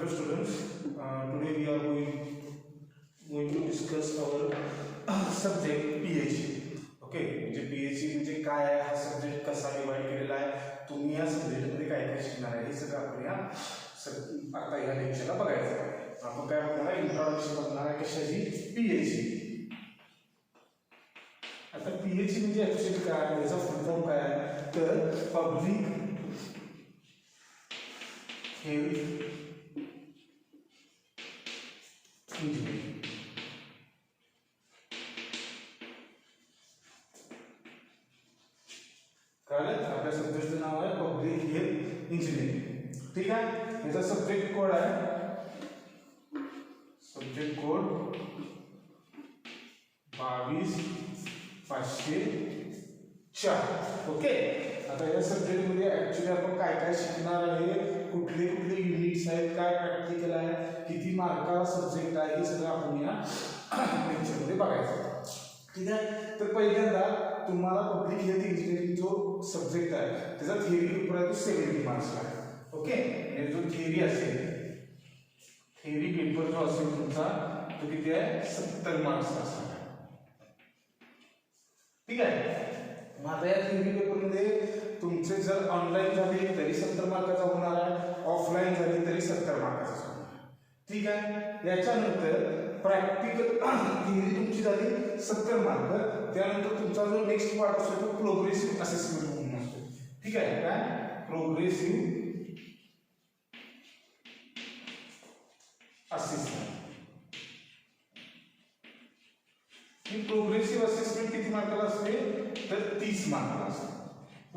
Hello students, today we are going to discuss our subject PHE. Okay, म्हणजे PHE म्हणजे काय आहे, हा सब्जेक्ट कसा डिवाइड केलेला आहे, तुम्ही या सब्जेक्ट मध्ये काय काय शिकणार आहे हे सगळं आपण आता या लेक्चरला बघायचं आहे. आपण काय बघणार आहे, इंट्रोडक्शन बघणार आहे कशाची, PHE. आता PHE म्हणजे ऍक्च्युअली काय, याचा फुल फॉर्म काय आहे तर पब्लिक हेल्थ इंजिनिअरिंग. कळलं, आपल्या सब्जेक्टचं नाव आहे पब्लिक हेल्थ इंजिनिअरिंग. ठीक आहे, याचा सब्जेक्ट कोड आहे, सब्जेक्ट कोड 22,504. ओके, आता या सब्जेक्ट मध्ये ऍक्च्युअली आपण काय काय शिकणार आहे, कुठले कुठले युनिट्स आहेत, काय प्रॅक्टिकल आहे, किती मार्का सब्जेक्ट आहे, हे सगळं आपण या लेक्चर मध्ये बघायचं. ठीक आहे, तर पहिल्यांदा तुम्हाला पब्लिक हेल्थ इंजिनिअरिंग जो सब्जेक्ट आहे त्याचा थिअरी पेपर आहे तो 70 मार्क्सला आहे. ओके, म्हणजे जो थिअरी असेल, थिअरी पेपर जो असेल तुमचा तो किती आहे, 70 मार्क्सचा असणार आहे. ठीक आहे, मग आता या थिअरी पेपरमध्ये तुमचे जर ऑनलाईन झाले तरी 70 मार्काचा होणार आहे, ऑफलाईन झाले तरी 70 मार्काचा होणार आहे. ठीक आहे, याच्यानंतर प्रॅक्टिकल थिअरी तुमची झाली 70 मार्क. त्यानंतर तुमचा जो नेक्स्ट पार्ट असतो तो प्रोग्रेसिव्ह असेसमेंट म्हणून असतो. ठीक आहे, काय प्रोग्रेसिव्ह असेसमेंट. ही प्रोग्रेसिव्ह असेसमेंट किती मार्काला असते तर 30 मार्काला असते.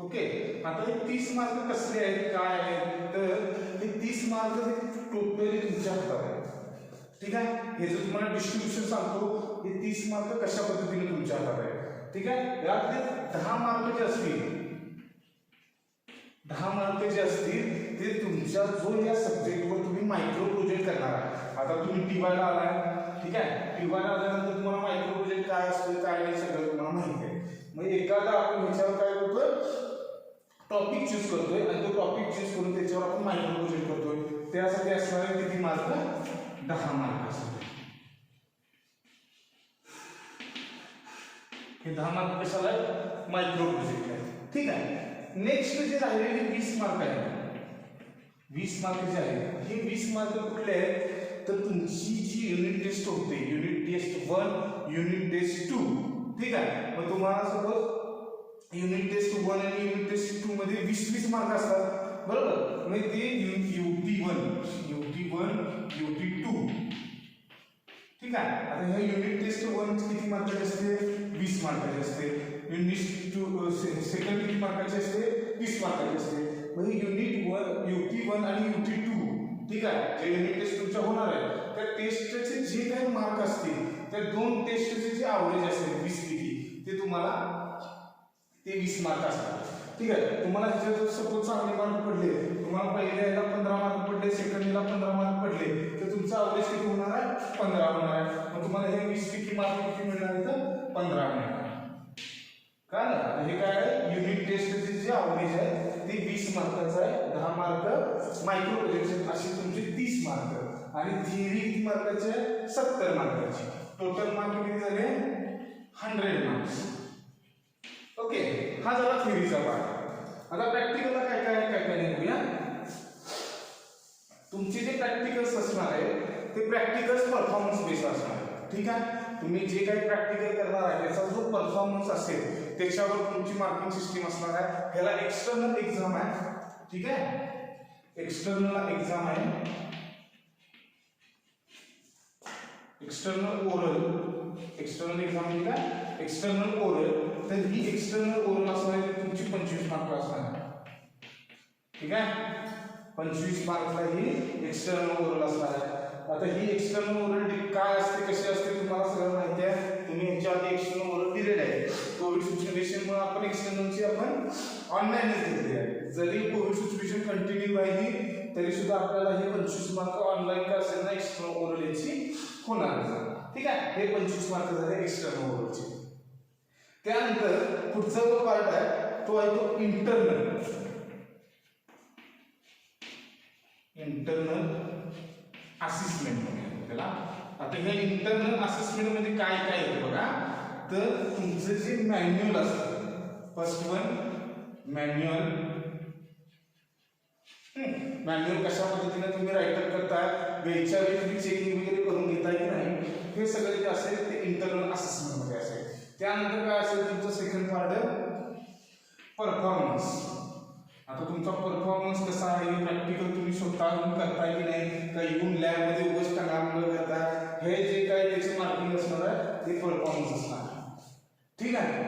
ओके, आता हे 30 मार्क कसले आहेत, काय आहेत तर हे 30 मार्क टोटली तुमच्या हातात आहे. ठीक आहे, हे जर तुम्हाला डिस्ट्रीब्युशन सांगतो, हे 30 मार्क कशा पद्धतीने तुमच्या हातात आहे. ठीक आहे, यातले 10 मार्क जे असतील, 10 मार्क जे असतील ते तुमच्या जो या सब्जेक्टवर तुम्ही मायक्रो प्रोजेक्ट करणार आहे. आता तुम्ही टीवायला आलाय, ठीक आहे, टीवायला आल्यानंतर तुम्हाला मायक्रो प्रोजेक्ट काय असतो काय नाही सगळं तुम्हाला माहिती आहे. मग एखादा आपण ह्याच्यावर काय करतोय, टॉपिक चूज करतोय आणि तो टॉपिक चूज करून त्याच्यावर आपण मायक्रो प्रोजेक्ट करतोय. त्यासाठी असणारे किती मार्क, 10 मार्क असतात. हे 10 मार्क कशाला आहे, मायक्रो प्रोजेक्ट आहे. ठीक आहे, नेक्स्ट जे राहिलेले 20 मार्क आहेत, 20 मार्क जे आहेत हे 20 मार्क कुठले आहेत तर तुमची जी युनिट टेस्ट होते, युनिट टेस्ट 1, युनिट टेस्ट 2. ठीक आहे, मग तुम्हाला सपोज युनिट टेस्ट 1 आणि युनिट टेस्ट 2 मध्ये 20-20 मार्क असतात, बरोबर. मग ते UT1, UT2. ठीक आहे, आता ह्या युनिट टेस्ट 1 किती मार्काची असते, 20 मार्काची असते. युनिट 2 सेकंड किती मार्काची असते, 20 मार्काची असते. म्हणजे युनिट 1, UT1 आणि UT2. ठीक आहे, जे युनिट टेस्ट तुमच्या होणार आहे त्या टेस्टचे जे काही मार्क असतील त्या दोन टेस्टचे जे ॲव्हरेज असेल 20 पैकी ते तुम्हाला ते 20 मार्क असतात. ठीक आहे, तुम्हाला जर सपोज चांगले मार्क पडले, तुम्हाला पहिल्या याला 15 मार्क पडले, सेकंड याला 15 मार्क पडले, तर तुमचा ॲव्हरेज किती होणार आहे, 15 होणार आहे. मग तुम्हाला हे 20 पैकी मार्क किती मिळणार आहे तर 15 मिळणार. काय हे काय आहे, युनिट टेस्टचे जे ॲव्हरेज आहे ते 20 मार्काचं आहे, 10 मार्क मायक्रो प्रोजेक्शन असे तुमचे 30 मार्क आणि थिअरी किती मार्काचे आहे, 70 मार्काची. टोटल मार्क किती झाले, 100 मार्क्स. ओके, हा झाला थिअरीचा पार्ट. आता प्रॅक्टिकलला काय काय बघूया. तुमचे जे प्रॅक्टिकल्स असणार आहे ते प्रॅक्टिकल्स परफॉर्मन्स बेस्ड असणार आहे. ठीक आहे, तुम्ही जे काही प्रॅक्टिकल करणार आहे त्याचा जो परफॉर्मन्स असेल त्याच्यावर तुमची मार्किंग सिस्टीम असणार आहे. ह्याला एक्सटर्नल एक्झाम आहे. ठीक आहे, एक्सटर्नल एक्झाम आहे, एक्सटर्नल ओरल. एक्सटर्नल एक्झाम म्हणजे काय, एक्सटर्नल ओरल. तर ही एक्सटर्नल ओरल असणार आहे तुमची 25 मार्क असणार आहे. ठीक आहे, 25 मार्कला ही एक्सटर्नल ओरल असणार आहे. आता ही एक्सटर्नल ओरल काय असते, कशी असते तुम्हाला सगळं माहिती आहे. तुम्ही ह्याच्या आधी एक्सटर्नल ओरल दिलेले आहे. कोविड सिच्युएशनमुळे आपण एक्सटर्नलची आपण ऑनलाईनच घेतली आहे. जरी कोविड सिच्युएशन कंटिन्यू राहिली तरी सुद्धा आपल्याला हे 25 मार्क ऑनलाईन का असेल ना एक्सटर्नल ओरल याची होणार. ठीक आहे, हे 25 मार्क झाले एक्सटर्नल ओरलचे. त्यानंतर पुढचा जो पार्ट आहे तो आहे तो इंटरनल असेसमेंट म्हणूया त्याला. आता ह्या इंटरनल असेसमेंट मध्ये काय काय येतं बघा. तर तुमचं जे मॅन्युअल असतं, फर्स्ट वन मॅन्युअल. मॅन्युअल कशा पद्धतीने तुम्ही राईटअप करताय, वेळच्या वेळी तुम्ही चेकिंग वगैरे करून घेताय की नाही, हे सगळं जे असेल ते इंटरनल असेसमेंट मध्ये असेल. त्यानंतर काय असेल तुमचं सेकंड पार्ट परफॉर्मन्स. आता तुमचा परफॉर्मन्स कसा आहे, प्रॅक्टिकल तुम्ही स्वतःहून करताय की नाही, का येऊन लॅबमध्ये उगाच टांगामुळे करताय, हे जे काय त्याचे मार्किंग असणार आहे ते परफॉर्मन्स असणार. ठीक आहे,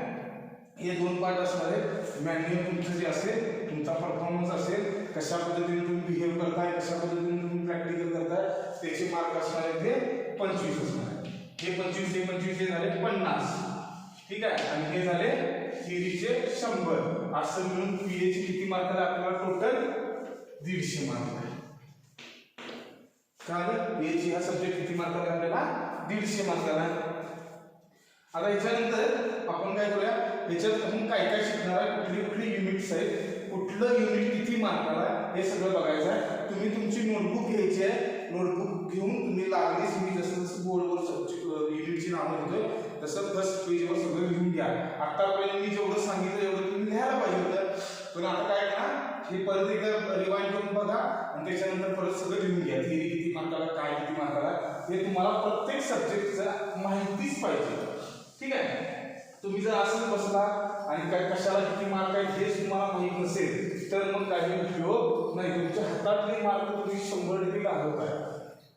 हे दोन पार्ट असणार आहेत. मॅन्युअल तुमचं जे असेल तुमचा परफॉर्मन्स असेल, कशा पद्धतीने तुम्ही बिहेव करताय, कशा पद्धतीने तुम्ही प्रॅक्टिकल करताय, त्याचे मार्क असणार आहेत ते 25 असणार आहेत. हे 25 हे 25 हे झाले 50. ठीक आहे, आणि हे झाले थिअरीचे 100. असं मिळून पीएचे किती मार्क आले आपल्याला टोटल 150 मार्क आहे. कारण पीएचे हा सब्जेक्ट किती मार्क आले आपल्याला 150 मार्क आला. आता याच्यानंतर आपण काय करूया, याच्यात आपण काय काय शिकणार आहे, कुठली कुठली युनिट्स आहेत, कुठलं युनिट किती मार्काला, हे सगळं बघायचं आहे. तुम्ही तुमची नोटबुक घ्यायची आहे, नोटबुक घेऊन तुम्ही लागलीच मी जसं जसं बोर्डवर सब्जेक्ट युनिटची नावं लिहितोय तसं फर्स्ट पेजवर सगळं लिहून घ्या. आतापर्यंत मी जेवढं सांगितलं एवढं तुम्ही लिहायला पाहिजे होतं, पण आता काय करा, हे परत एकदा रिवाइंड करून बघा आणि त्याच्यानंतर परत सगळं लिहून घ्या. थिअरी किती मार्काला, काय किती मार्काला, हे तुम्हाला प्रत्येक सब्जेक्टचं माहितीच पाहिजे. ठीक आहे, तुम्ही जर असंच बसला आणि काय कशाला किती मार्क आहेत हेच तुम्हाला माहित नसेल तर मग काही उपयोग नाही. तुमच्या हातातले मार्क तुम्ही 100% घालवताय.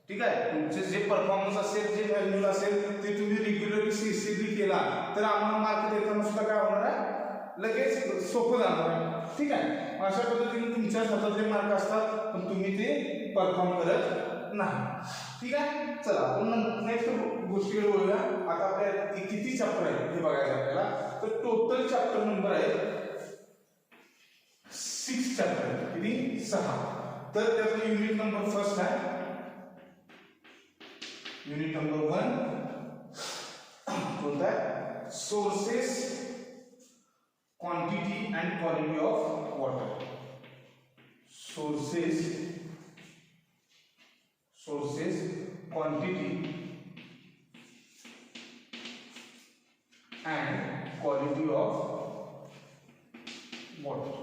ठीक आहे, तुमचे जे परफॉर्मन्स असेल, जे व्हॅल्यू असेल ते तुम्ही रेग्युलरली सीसीबी केला तर आम्हाला मार्क देताना सुद्धा काय होणार आहे, लगेच सोपं जाणार आहे. ठीक आहे, अशा पद्धतीने तुमच्या हातातले मार्क असतात पण तुम्ही ते परफॉर्म करत नाही. ठीक आहे, चला आपण नेक्स्ट गोष्टीकडे बोलूया. आता आपल्याला किती चॅप्टर आहे हे बघायचं आपल्याला. तर टोटल चॅप्टर नंबर आहे 6 चॅप्टर. किती? 6. तर त्यातलं युनिट नंबर फर्स्ट आहे, युनिट नंबर 1 कोणता आहे, sources, quantity and quality of water. Sources, quantity and quality of water.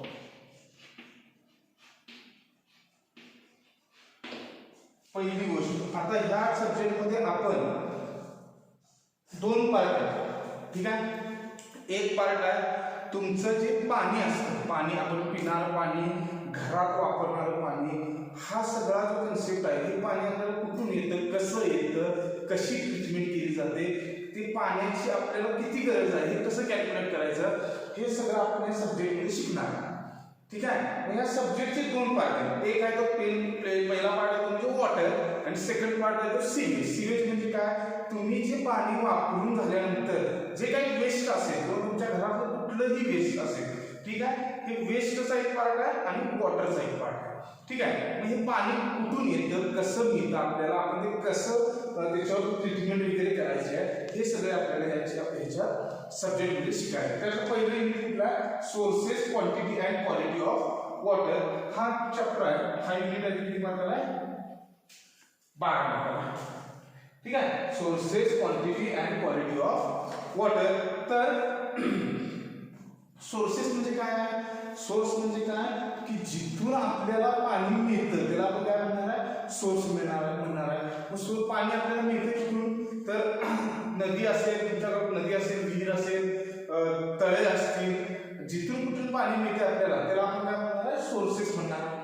पहिली गोष्ट, आता ह्या सब्जेक्ट मध्ये आपण 2 पार्ट आहेत. ठीक आहे, एक पार्ट आहे तुमचं जे पाणी असतं, पाणी आपण पिणारं पाणी, घरात वापरणारं पाणी, हा सगळा जो कन्सेप्ट आहे, हे पाणी आपल्याला कुठून येतं, कसं येतं, कशी ट्रीटमेंट केली जाते, ते पाण्याची आपल्याला किती गरज आहे, हे कसं कॅल्क्युलेट करायचं, हे सगळं आपण या सब्जेक्टमध्ये शिकणार. ठीक आहे, या सब्जेक्टचे 2 पार्ट आहेत. एक आहे तो पहिला पार्ट आहे म्हणजे वॉटर आणि सेकंड पार्ट आहे तो सीवेज. सीवेज म्हणजे काय, तुम्ही जे पाणी वापरून झाल्यानंतर जे काही वेस्ट असेल किंवा तुमच्या घरातलं कुठलंही वेस्ट असेल, ठीक आहे, हे वेस्टचा एक पार्ट आहे आणि वॉटरचा एक पार्ट आहे. ठीक आहे, मग हे पाणी कुठून येतं, कसं मिळतं आपल्याला, आपण ते कसं त्याच्यावर ट्रीटमेंट वगैरे करायची आहे, हे सगळे आपल्याला ह्याच्या सब्जेक्टमध्ये शिकायचं. त्याचं पहिलं युनिट कुठला आहे, sources, quantity and quality of water. हा चॅप्टर आहे, हा युनिट आहे किती मार्काला आहे, 12 मार्काला. ठीक आहे, sources, quantity and quality of water. तर सोर्सेस म्हणजे काय आहे, सोर्स म्हणजे काय की जिथून आपल्याला पाणी मिळतं त्याला आपण काय म्हणणार आहे, सोर्स म्हणणार आहे. मग पाणी आपल्याला मिळतं कुठून, तर नदी असेल, तुमच्याकडे नदी असेल, विहीर असेल, तळे असतील, जिथून कुठून पाणी मिळते आपल्याला त्याला आपण काय म्हणणार आहे, सोर्सेस म्हणणार.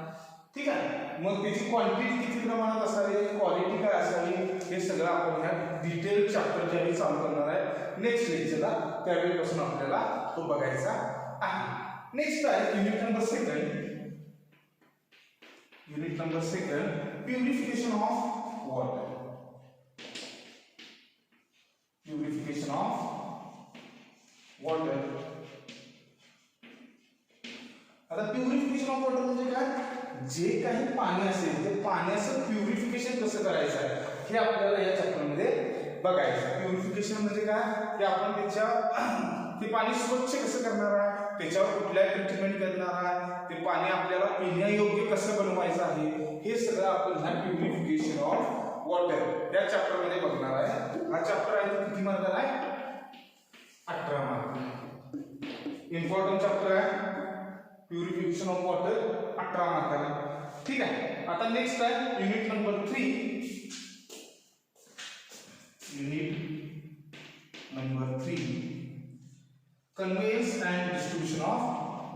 ठीक आहे, मग त्याची क्वांटिटी किती प्रमाणात असावी, क्वालिटी काय असावी, हे सगळं आपण ह्या डिटेल चॅप्टर ज्यावेळी चालू करणार आहे नेक्स्ट लेक्चरला, त्यावेळीपासून आपल्याला तो बघायचा आहे. नेक्स्ट आहे unit number 2, purification of water. Purification of water. आता प्युरिफिकेशन ऑफ वॉटर म्हणजे काय, जे काही पाणी असेल ते पाण्याचं प्युरिफिकेशन कसं करायचं आहे हे आपल्याला या चॅप्टरमध्ये बघायचं. प्युरिफिकेशन म्हणजे काय, की आपण ते पाणी स्वच्छ कसं करणार आहे, त्याच्यावर कुठल्या ट्रीटमेंट करणार आहे, ते पाणी आपल्याला पिण्यायोग्य कसं बनवायचं आहे, हे सगळं आपण ह्या प्युरिफिकेशन ऑफ वॉटर या चॅप्टर मध्ये बघणार आहे. हा चॅप्टर आहे तो किती मार्काला आहे? 18 मार्क. इम्पॉर्टंट चॅप्टर आहे प्युरिफिकेशन ऑफ वॉटर, 18 मार्काला. ठीक आहे. आता नेक्स्ट आहे unit number 3. Unit number 3 conveyance and distribution of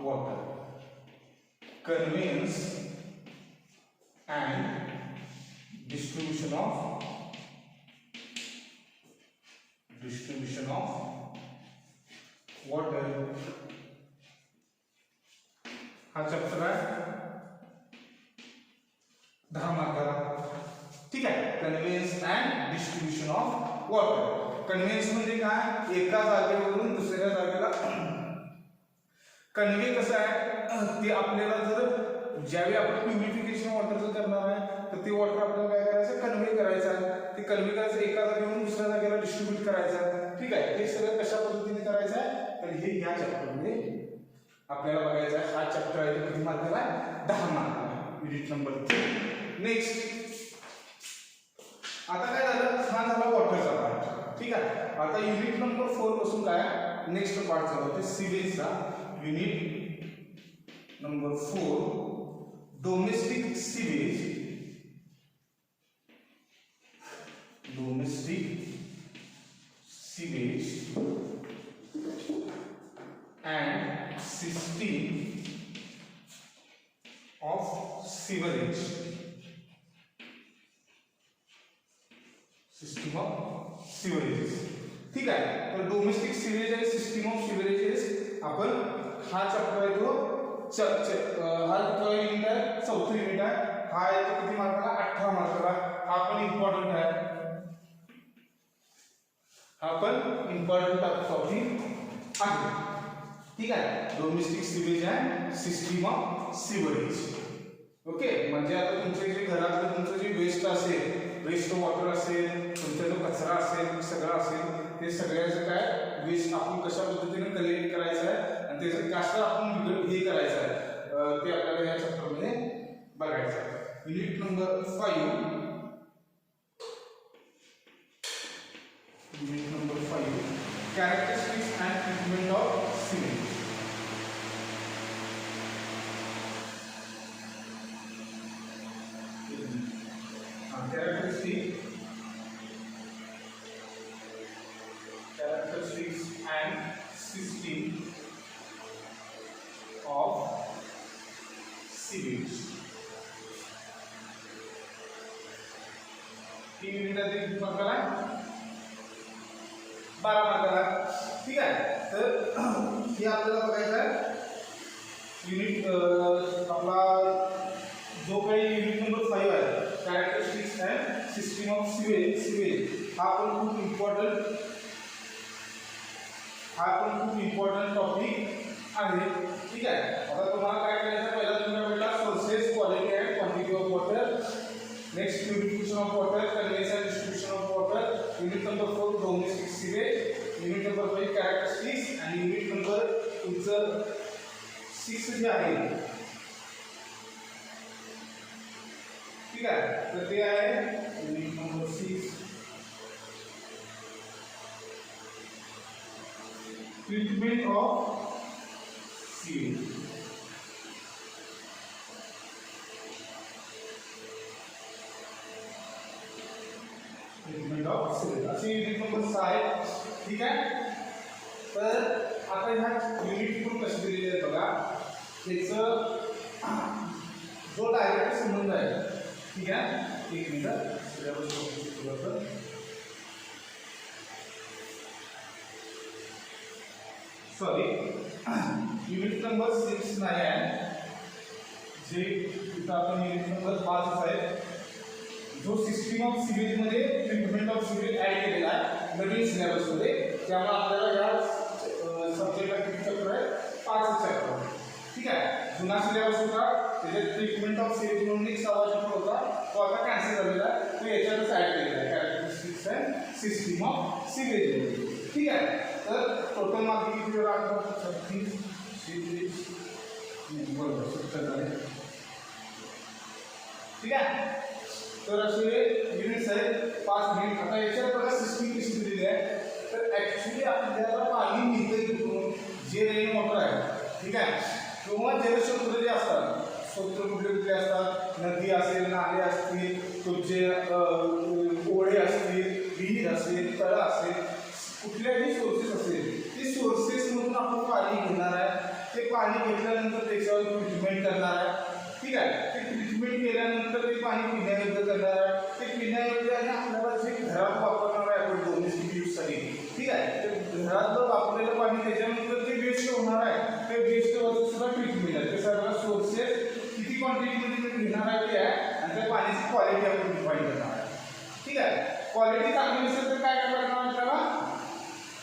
water. Conveyance and distribution of water. हा चॅप्टर आहे 10 मार्काला. ठीक आहे. Conveyance and distribution of water. Conveyance म्हणजे काय? एका जागेवरून दुसऱ्या जागेला कन्वे कसं आहे ते आपल्याला जर ज्यावेळी आपण प्युरिफिकेशन वॉटरचं करणार आहे तर ते वॉटर आपल्याला काय करायचं? कन्वे करायचं आहे. ते कन्वे करायचं एका जागेवरून दुसऱ्या जागेला डिस्ट्रीब्यूट करायचं आहे. ठीक आहे. हे सगळं कशा पद्धतीने करायचं आहे तर हे या चॅप्टरमध्ये आपल्याला बघायचं आहे. हा चॅप्टर आहे तो किती मार्काला आहे? 10 मार्काला. Unit number 3. नेक्स्ट आता काय झालं? हा झाला वॉटरचा पार्ट. ठीक आहे. आता युनिट नंबर 4 पासून काय नेक्स्ट पार्ट चालू होते सिवेजचा. Unit number 4 domestic sewage. And system of sewerage. System of sewerages. ठीक आहे. तर डोमेस्टिक सिवेज आणि सिस्टीम ऑफ सिवरेजेस आपण हा चॅप्टर आहे तो हा युनिट आहे 4थं युनिट आहे. हा आहे तो किती मार्काला? 18 मार्काला. हा पण इम्पॉर्टंट आहे. हा पण इम्पॉर्टंट टॉपिक आहे. ठीक आहे. Domestic sewage and system of sewerage. Okay. म्हणजे आता तुमचे जे घरातलं तुमचं जे वेस्ट असेल, वेस्ट वॉटर असेल, तुमचा जो कचरा असेल, सगळं असेल, ते सगळ्याचं काय वेस्ट आपण कशा पद्धतीने कलेक्ट करायचं आहे आणि त्याचं कसं आपण हे करायचं आहे ते आपल्याला या चॅप्टरमध्ये बघायचं आहे. Unit number 5. Unit number 5 characteristics and treatment of sewage. Characteristics and system of sewage. He unit आहे किती मार्काला? 12 मार्काला. ठीक आहे. तर हे आपल्याला बघायचं आहे युनिट आपला जो काही युनिट नंबर 5 आहे characteristics and system of sewage. हा पण खूप इम्पॉर्टंट टॉपिक आहे. ठीक आहे. आता तुम्हाला काय करायचं? पहिला तुम्ही भेटला sources, quality and quantity of water. Next purification of water, conveyance and distribution of water. Unit number 4 domestic sewage. Unit number 5 characteristics आणि युनिट नंबर तुमचं 6 जे आहे ठीक आहे. तर ते आहे unit number 6 treatment of sewage. Treatment of sewage अशी युनिट नंबर 6 आहे. ठीक आहे. तर आता ह्या युनिट पण कशी दिलेली आहे बघा. त्याचं जो डायरेक्ट संबंध आहे. ठीक आहे. एक मिनिट सॉरी युनिट नंबर 6 नाही आहे जे इथं आपण युनिट नंबर 5 आहे जो सिस्टीम ऑफ सिवेज मध्ये ट्रीटमेंट ऑफ सिवेज ऍड केलेला आहे नवीन सिलेबस मध्ये. त्यामुळे आपल्याला या सब्जेक्टला किती चॅप्टर आहे? 5 चॅप्टर. ठीक आहे. जुना सिलेबस होता त्याच्यात ट्रीटमेंट ऑफ सिवेज म्हणून एक 6वा चॅप्टर होता तो आता कॅन्सल झालेला आहे. तो याच्यातच ऍड केलेला आहे characteristics and system of sewage. ठीक आहे. तर टोटल मार्क किती लागतात? 36 बरोबर 70 झाले. ठीक ठीक आहे. तर असे युनिट्स आहेत 5 युनिट. आता याच्यात बघा सिस्टीम कशी दिलेली आहे. तर ॲक्च्युली आपल्याला पाणी मिळतं कुठून, जे रेन वॉटर आहे, ठीक आहे, किंवा जलस्रोत जे असतात, स्रोत कुठले कुठले असतात, नदी असेल, नाले असतील, तुमचे ओढे असतील, विहीर असेल, तळं असेल, कुठल्याही सोर्सेस असेल, ते सोर्सेसमधून आपण पाणी घेणार आहे. ते पाणी घेतल्यानंतर त्याच्यावर ट्रीटमेंट करणार आहे, ठीक आहे. ते ट्रीटमेंट केल्यानंतर ते पाणी पिण्यायोग्य करणार आहे. ते पिण्यायोग्य आणि आपल्याला जे घरात वापरणार आहे आपण डोमेस्टिक यूजसाठी, ठीक आहे, ते घरात वापरलेलं पाणी त्याच्यानंतर जे वेस्ट होणार आहे, ते वेस्टवरचं सुद्धा ट्रीटमेंट आहे. ते सगळं सोर्सेस किती क्वांटिटीमध्ये घेणार आहे ते आहे, आणि त्या पाण्याची क्वालिटी आपण डिफाईन करणार आहे, ठीक आहे. क्वालिटी चांगली नसेल तर काय करायला लागणार आपल्याला,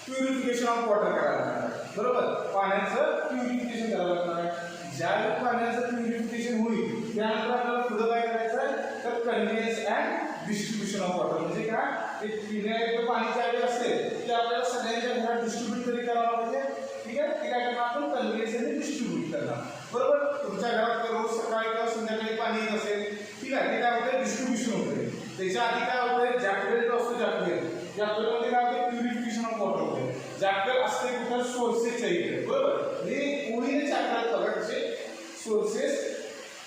प्युरिफिकेशन ऑफ वॉटर करायला लागणार आहे, बरोबर. पाण्याचं प्युरिफिकेशन करायला लागणार आहे. ज्यावेळी पाण्याचं प्युरिफिकेशन होईल त्यानंतर आपल्याला पुढं काय करायचं आहे, तर conveyance and distribution of water. म्हणजे काय, ते पिण्यायोग्य पाणी ज्यावेळी असेल ते आपल्याला सगळ्यांच्या घरात डिस्ट्रीब्यूट तरी करावं पाहिजे, ठीक आहे. ते काय करणार आपण, कन्व्हेयन्स आणि डिस्ट्रीब्यूट करणार, बरोबर. तुमच्या घरात रोज सकाळी किंवा संध्याकाळी पाणी येत असेल, ठीक आहे, ते काय होतं, डिस्ट्रीब्युशन होतं. त्याच्या आधी काय होतं, जॅकवेल असतो, जॅकवेलमध्ये काय होतं, प्युरिफिकेशन ऑफ वॉटर होतं. जॅकवेल असते कुठं, सोर्सेसच्या इकडे, बरोबर. म्हणजे ओळीने जॅकवेल बघा कसे सोर्सेस.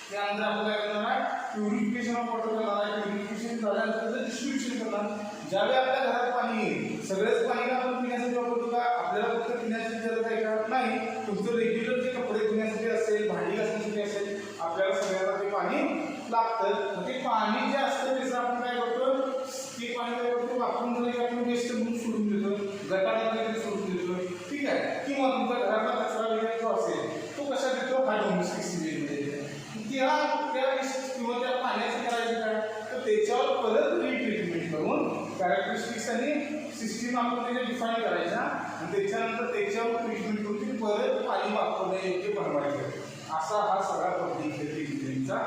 त्यानंतर आपण काय करणार आहे, प्युरिफिकेशन ऑफ वॉटर करणार आहे. प्युरिफिकेशन झाल्यानंतर डिस्ट्रीब्युशन करणार. ज्यावेळी आपल्या घरात पाणी येईल, सगळंच पाणी आपण पिण्यासाठी वापरतो का, आपल्याला फक्त पिण्याची गरज आहे का, नाही. तुमचं रेग्युलर जे कपडे धुण्यासाठी असेल, भांडी घासण्यासाठी असेल, आपल्याला सगळ्यांना ते पाणी लागतं. ते पाणी जे असतं त्याचं आपण काय करतो, ते पाणी काय करतो, वापरून झालं आपण वेस्ट म्हणून सोडून देतो, गटारामध्ये सोडून देतो, ठीक आहे. किंवा तुमच्या घरातला कचरा वगैरे जो असेल तो कसा देतो, हा डोमेस्टिक सिस्टीममध्ये त्या किंवा त्या पाण्याचं करायचं काय, तर त्याच्यावर परत रिट्रीटमेंट करून कॅरेक्टरिस्टिक्स आणि सिस्टीम आपण त्याच्या डिफाईन करायचा, आणि त्याच्यानंतर त्याच्यावर ट्रीटमेंट करून परत पाणी वापरण्यायोग्य बनवायचं. असा हा सगळा पब्लिक हेल्थ इंजिनिअरिंगचा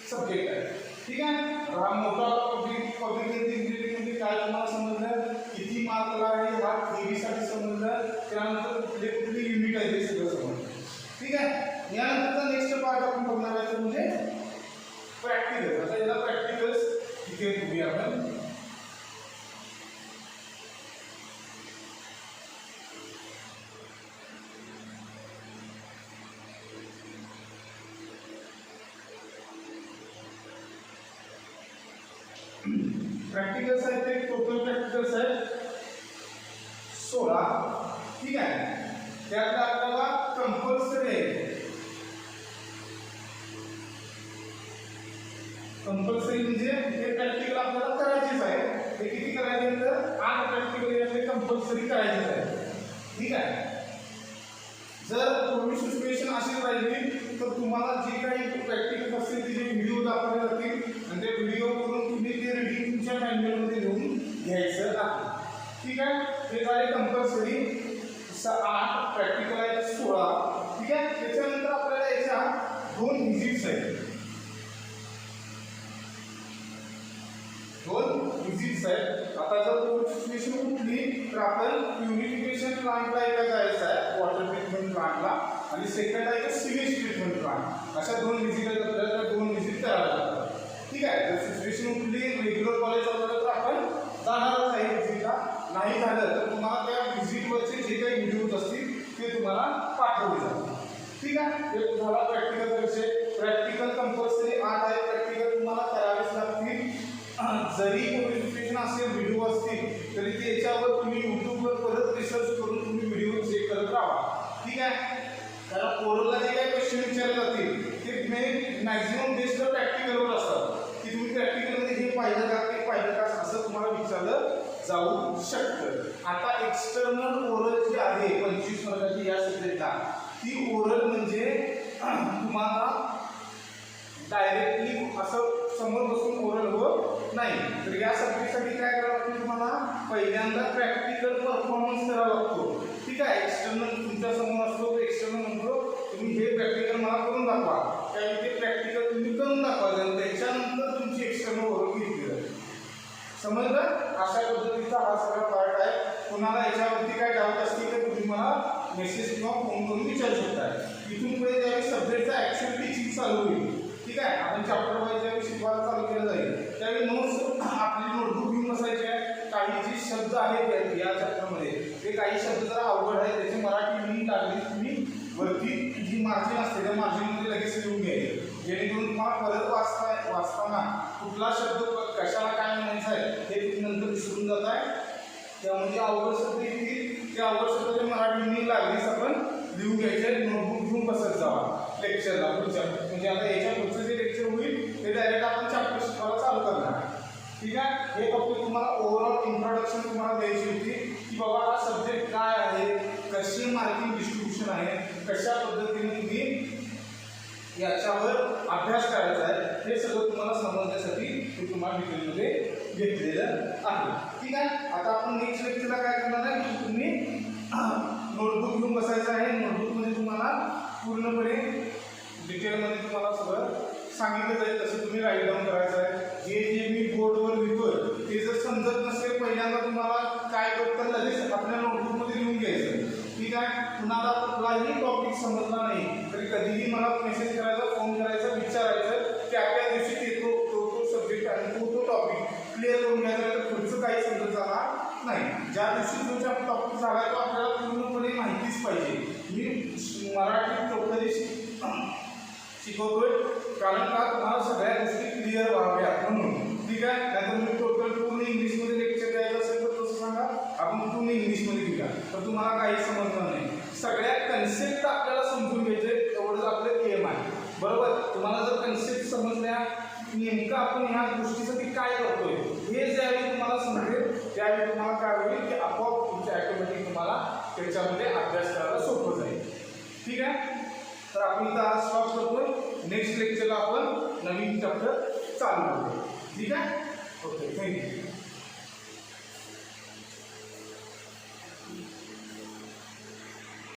सब्जेक्ट आहे, ठीक आहे. हा मोठा पब्लिक हेल्थ इंजिनिअरिंग म्हणजे काय तुम्हाला समजलं, किती मार्कला आहे, हा थेअरीसाठी समजलं, त्यानंतर कुठले कुठले युनिट आहे ते सगळं समजलं, ठीक आहे. यानंतरचा नेक्स्ट पार्ट आपण बघणार आहे तो म्हणजे प्रॅक्टिकल. आता याला प्रॅक्टिकल्स इथे बघूया आपण. प्रॅक्टिकल्स आहेत ते टोटल प्रॅक्टिकल्स आहेत 16, ठीक आहे. त्यातला आपल्याला कंपल्सरी आहे, कंपल्सरी म्हणजे हे प्रॅक्टिकल आपल्याला करायचेच आहे. हे किती करायचे तर 8 प्रॅक्टिकल यातले कंपल्सरी करायचेच आहे, ठीक आहे. जर पूर्वी सिच्युएशन अशी राहिली तर तुम्हाला जे काही प्रॅक्टिकल असतील त्याचे व्हिडिओ दाखवले जातील आणि ते व्हिडिओ करून तुम्ही ते रिडिंग तुमच्या मॅन्युअलमध्ये लिहून घ्यायचं आहे, ठीक आहे. हे झाले कंपल्सरी 8, प्रॅक्टिकल आहे 16, ठीक आहे. त्याच्यानंतर आपल्याला याच्या 2 व्हिजिट्स आहेत, 2 व्हिजिट्स आहेत. आता जर पूर्वी सिच्युएशन कुठली तर आपण प्युरिफिकेशन प्लांटला एका जायचं आहे, वॉटर ट्रीटमेंट प्लांटला, आणि सेकंड आहे सिवेज ट्रीटमेंट प्लांट. अशा 2 व्हिजिट आहेत, आपल्याला 2 व्हिजिट करायला लागतात, ठीक आहे. जर सिच्युएशन कुठली रेग्युलर कॉलेज चालू तर आपण जाणारच आहे व्हिजिटला. नाही झालं तर तुम्हाला त्या व्हिजिटवरचे जे काही व्हिडिओज असतील ते तुम्हाला पाठवले जातात, ठीक आहे. हे झाला प्रॅक्टिकल विषय. प्रॅक्टिकल कंपल्सरी 8 आहे, प्रॅक्टिकल तुम्हाला करावेच लागतील. जरी प्युरिफिकेशन असेल, व्हिडिओ असतील तरी त्याच्यावर तुम्ही यूट्यूबवर परत रिसर्च करून तुम्ही व्हिडिओ चेक करत राहा, ठीक आहे. त्याला कोरोला जे काही क्वेश्चन विचारले जातील ते मॅक्झिमम बेस्ड प्रॅक्टिकलवर असतात, की तुम्ही प्रॅक्टिकलमध्ये हे पाहिलं का, ते पाहिलं का, असं तुम्हाला विचारलं जाऊ शकतं. आता एक्सटर्नल ओरल जी आहे 25 मार्काची या सब्जेक्टला, ती ओरल म्हणजे तुम्हाला डायरेक्टली असं समोर बसून ओरल होत नाही. तर या सब्जेक्टसाठी काय करावं लागतं तुम्हाला, पहिल्यांदा प्रॅक्टिकल परफॉर्मन्स करावा लागतो, ठीक आहे. एक्सटर्नल तुमच्या समोर असतो, एक्सटर्नल म्हणतो तुम्ही हे प्रॅक्टिकल मला करून दाखवा, त्यावेळी ते प्रॅक्टिकल तुम्ही करून दाखवायचं आणि त्याच्यानंतर तुमची एक्सटर्नल ओरल घेतली जाते, समजलं. अशा पद्धतीचा हा सगळा पार्ट आहे. कुणाला याच्यावरती काय डाऊट असतील तर तुम्ही मला मेसेज किंवा फोन करून विचारू शकता. इथून पुढे ज्यावेळी सब्जेक्टचा ॲक्च्युअल टीचिंग चालू होईल ठीक आहे. आपण चॅप्टर वाईज ज्यावेळी शिकवायला चालू केलं जाईल त्यावेळी नोट्स आपली नोटबुक घेऊन बसायचे आहे. काही जे शब्द आहेत या चॅप्टरमध्ये ते काही शब्द जरा अवघड आहेत, त्याची मराठी मिनिंग लागली तुम्ही वरती जी मार्जिन असते त्या मार्जिनमध्ये लगेच लिहून घ्यायचे, जेणेकरून तुम्हाला परत वाचताना कुठला शब्द कशाला काय म्हणायचं आहे हे तुम्ही नंतर विसरून जात आहे. त्यामध्ये अवघड शब्द येतील, त्या अवघड शब्दाची मराठी मिनिंग लागलीच आपण लिहून घ्यायचे, नोटबुक घेऊन बसत जावा लेक्चरला पुढच्या. म्हणजे आता याच्या पुढचं जे लेक्चर होईल ते डायरेक्ट आपण चॅप्टर शिकवायला चालू करणार. ठीक आहे. हे फक्त तुम्हाला ओव्हरऑल इंट्रोडक्शन तुम्हाला द्यायची होती की बाबा हा सब्जेक्ट काय आहे, कसे मार्किंग डिस्ट्रीब्युशन आहे, कशा पद्धतीने तुम्ही याच्यावर अभ्यास करायचा आहे, हे सगळं तुम्हाला समजण्यासाठी मी तुम्हाला डिटेलमध्ये घेतलेलं आहे. ठीक आहे. आता आपण नेक्स्ट लेक्चरला काय करणार आहे की तुम्ही नोटबुक घेऊन बसायचं आहे. नोटबुकमध्ये तुम्हाला पूर्णपणे डिटेलमध्ये तुम्हाला सगळं सांगितलं जाईल कसं तुम्ही राईट डाऊन करायचं आहे. जे मी बोर्डवर लिहितोय ते जर समजत नसेल पहिल्यांदा तुम्हाला काय करतं लगेच आपल्या नोटबुकमध्ये लिहून घ्यायचं. ठीक आहे. कुणाला कुठलाही टॉपिक समजला नाही तरी कधीही मला मेसेज करायचा, फोन करायचा, विचारायचं, त्या दिवशी ते तो सब्जेक्ट आणि तो टॉपिक क्लिअर करून घ्यायचा, तर पुढचं काही समजत जाणार नाही. ज्या दिवशी तुमचा टॉपिक झाला तो आपल्याला पूर्णपणे माहितीच पाहिजे. मी मराठी टोटली शिकवतोय कारण का तुम्हाला सगळ्या गोष्टी क्लिअर व्हाव्यात म्हणून. ठीक आहे. नाहीतर मी टोटल पूर्ण इंग्लिशमध्ये लेक्चर द्यायचं असेल तर तसं सांगा, आपण पूर्ण इंग्लिशमध्ये घेऊया तर तुम्हाला काही समजणार नाही. सगळ्या कन्सेप्ट आपल्याला समजून घ्यायचे, एवढंच आपलं एम आहे. बरोबर. तुम्हाला जर कन्सेप्ट समजल्या नेमकं आपण ह्या गोष्टीसाठी काय करतोय हे ज्यावेळी तुम्हाला समजेल त्यावेळी तुम्हाला काय होईल की आपोआप तुमच्या ऑटोमॅटिक तुम्हाला त्याच्यामध्ये अभ्यास करायला सोपं जाईल. ठीक आहे. तर आपण इथं आज स्टॉप करतोय. नेक्स्ट लेक्चरला आपण नवीन चॅप्टर चालू करतो. ठीक आहे. ओके. थँक्यू.